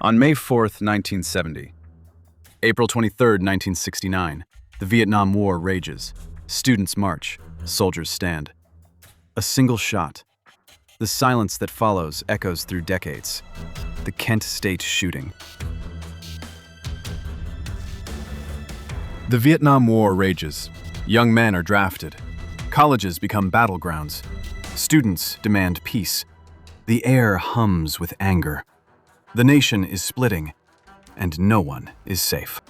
On May 4th, 1970, April 23rd, 1969, the Vietnam War rages. Students march, soldiers stand. A single shot. The silence that follows echoes through decades. The Kent State shooting. The Vietnam War rages. Young men are drafted. Colleges become battlegrounds. Students demand peace. The air hums with anger. The nation is splitting, and no one is safe.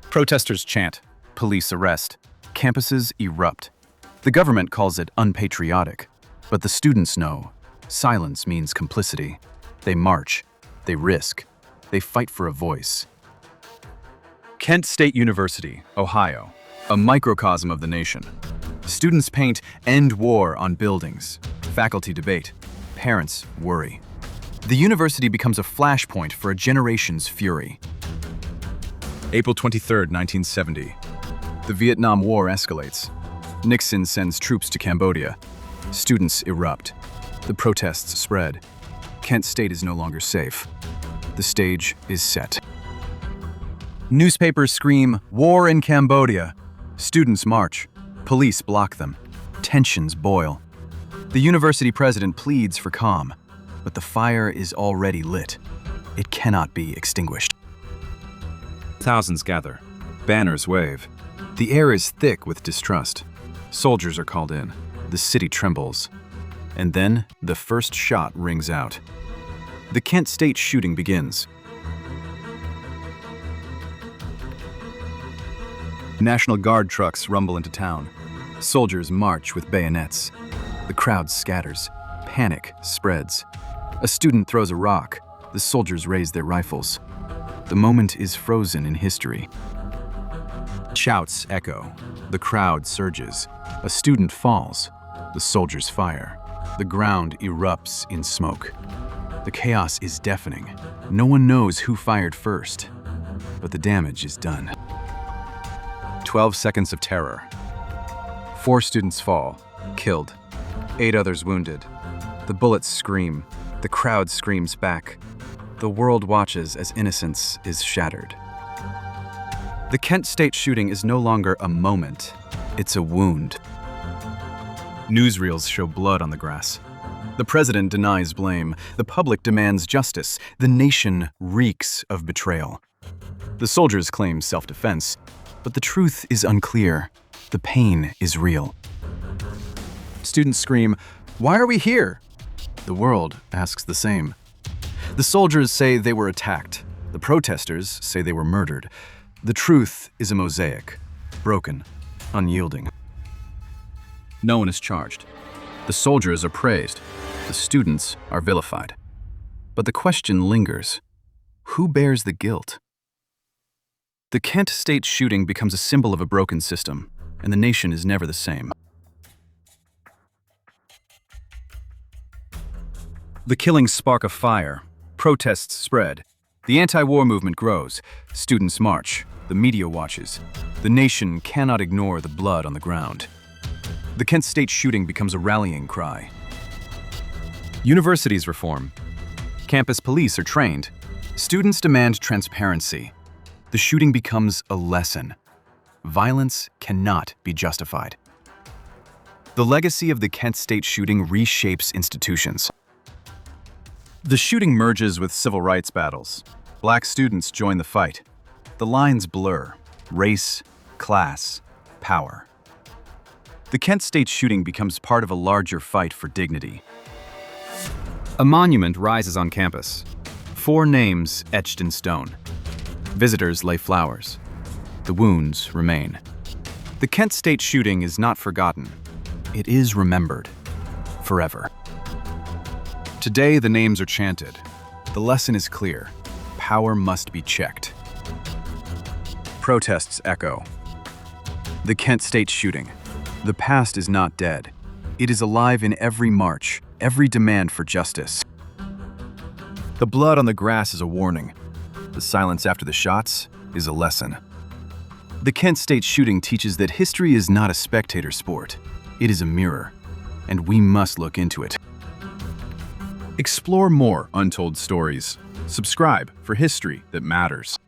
Protesters chant, police arrest, campuses erupt. The government calls it unpatriotic, but the students know silence means complicity. They march, they risk, they fight for a voice. Kent State University, Ohio, a microcosm of the nation. Students paint "End War" on buildings. Faculty debate. Parents worry. The university becomes a flashpoint for a generation's fury. April 23rd, 1970. The Vietnam War escalates. Nixon sends troops to Cambodia. Students erupt. The protests spread. Kent State is no longer safe. The stage is set. Newspapers scream, "War in Cambodia." Students march. Police block them. Tensions boil. The university president pleads for calm, but the fire is already lit. It cannot be extinguished. Thousands gather. Banners wave. The air is thick with distrust. Soldiers are called in. The city trembles. And then the first shot rings out. The Kent State shooting begins. National Guard trucks rumble into town. Soldiers march with bayonets. The crowd scatters. Panic spreads. A student throws a rock. The soldiers raise their rifles. The moment is frozen in history. Shouts echo. The crowd surges. A student falls. The soldiers fire. The ground erupts in smoke. The chaos is deafening. No one knows who fired first, but the damage is done. 12 seconds of terror. 4 students fall, killed. 8 others wounded. The bullets scream. The crowd screams back. The world watches as innocence is shattered. The Kent State shooting is no longer a moment. It's a wound. Newsreels show blood on the grass. The president denies blame. The public demands justice. The nation reeks of betrayal. The soldiers claim self-defense, but the truth is unclear. The pain is real. Students scream, "Why are we here?" The world asks the same. The soldiers say they were attacked. The protesters say they were murdered. The truth is a mosaic, broken, unyielding. No one is charged. The soldiers are praised. The students are vilified. But the question lingers. Who bears the guilt? The Kent State shooting becomes a symbol of a broken system, and the nation is never the same. The killings spark a fire. Protests spread. The anti-war movement grows. Students march. The media watches. The nation cannot ignore the blood on the ground. The Kent State shooting becomes a rallying cry. Universities reform. Campus police are trained. Students demand transparency. The shooting becomes a lesson. Violence cannot be justified. The legacy of the Kent State shooting reshapes institutions. The shooting merges with civil rights battles. Black students join the fight. The lines blur. Race, class, power. The Kent State shooting becomes part of a larger fight for dignity. A monument rises on campus. 4 names etched in stone. Visitors lay flowers. The wounds remain. The Kent State shooting is not forgotten. It is remembered. Forever. Today, the names are chanted. The lesson is clear. Power must be checked. Protests echo. The Kent State shooting. The past is not dead. It is alive in every march, every demand for justice. The blood on the grass is a warning. The silence after the shots is a lesson. The Kent State shooting teaches that history is not a spectator sport. It is a mirror, and we must look into it. Explore more untold stories. Subscribe for history that matters.